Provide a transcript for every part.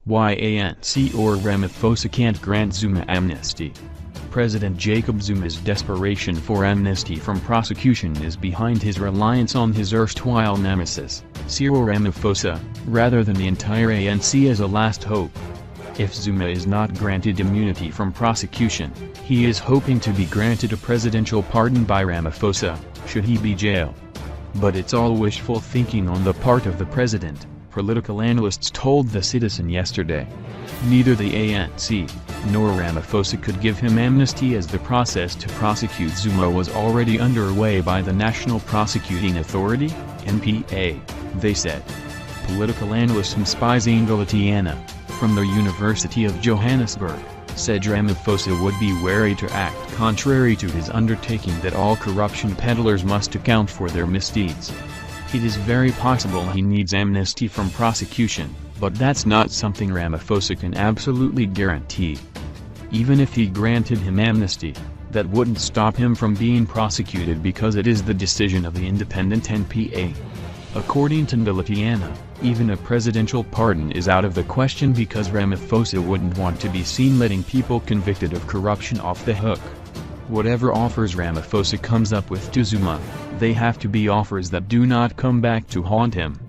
Why ANC or Ramaphosa can't grant Zuma amnesty. President Jacob Zuma's desperation for amnesty from prosecution is behind his reliance on his erstwhile nemesis, Cyril Ramaphosa, rather than the entire ANC as a last hope. If Zuma is not granted immunity from prosecution, he is hoping to be granted a presidential pardon by Ramaphosa, should he be jailed. But it's all wishful thinking on the part of the president, political analysts told The Citizen yesterday. Neither the ANC nor Ramaphosa could give him amnesty as the process to prosecute Zuma was already underway by the National Prosecuting Authority, NPA, they said. Political analyst Mspizi Ngolatiana, from the University of Johannesburg, said Ramaphosa would be wary to act contrary to his undertaking that all corruption peddlers must account for their misdeeds. It is very possible he needs amnesty from prosecution, but that's not something Ramaphosa can absolutely guarantee. Even if he granted him amnesty, that wouldn't stop him from being prosecuted because it is the decision of the independent NPA. According to Ngolatiana, even a presidential pardon is out of the question because Ramaphosa wouldn't want to be seen letting people convicted of corruption off the hook. Whatever offers Ramaphosa comes up with to Zuma, they have to be offers that do not come back to haunt him.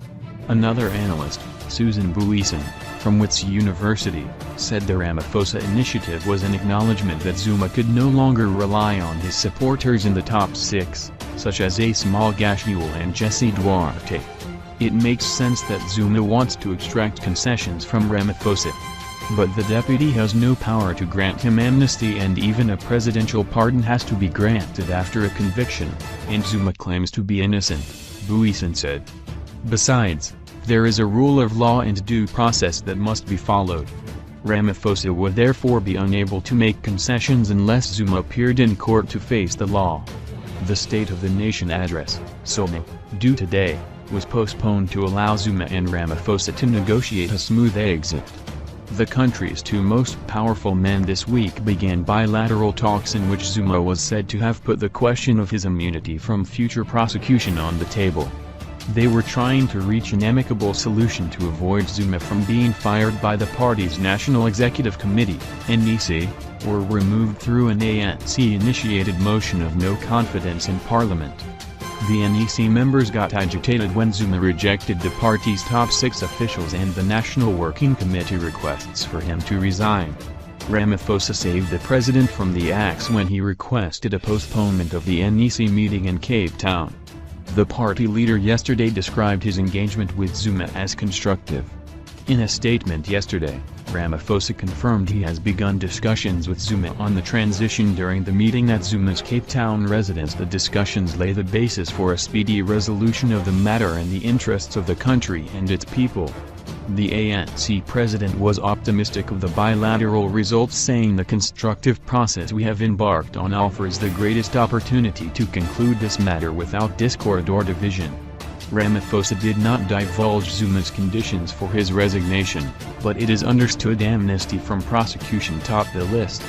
Another analyst, Susan Buisen, from Wits University, said the Ramaphosa initiative was an acknowledgement that Zuma could no longer rely on his supporters in the top six, such as Ace Malgashule and Jesse Duarte. It makes sense that Zuma wants to extract concessions from Ramaphosa. But the deputy has no power to grant him amnesty, and even a presidential pardon has to be granted after a conviction, and Zuma claims to be innocent, Buisen said. Besides, there is a rule of law and due process that must be followed. Ramaphosa would therefore be unable to make concessions unless Zuma appeared in court to face the law. The State of the Nation address, SOMA, due today, was postponed to allow Zuma and Ramaphosa to negotiate a smooth exit. The country's two most powerful men this week began bilateral talks in which Zuma was said to have put the question of his immunity from future prosecution on the table. They were trying to reach an amicable solution to avoid Zuma from being fired by the party's National Executive Committee, NEC, or removed through an ANC-initiated motion of no confidence in Parliament. The NEC members got agitated when Zuma rejected the party's top six officials and the National Working Committee requests for him to resign. Ramaphosa saved the president from the axe when he requested a postponement of the NEC meeting in Cape Town. The party leader yesterday described his engagement with Zuma as constructive. In a statement yesterday, Ramaphosa confirmed he has begun discussions with Zuma on the transition during the meeting at Zuma's Cape Town residence. The discussions lay the basis for a speedy resolution of the matter in the interests of the country and its people. The ANC president was optimistic of the bilateral results, saying the constructive process we have embarked on offers the greatest opportunity to conclude this matter without discord or division. Ramaphosa did not divulge Zuma's conditions for his resignation, but it is understood amnesty from prosecution topped the list.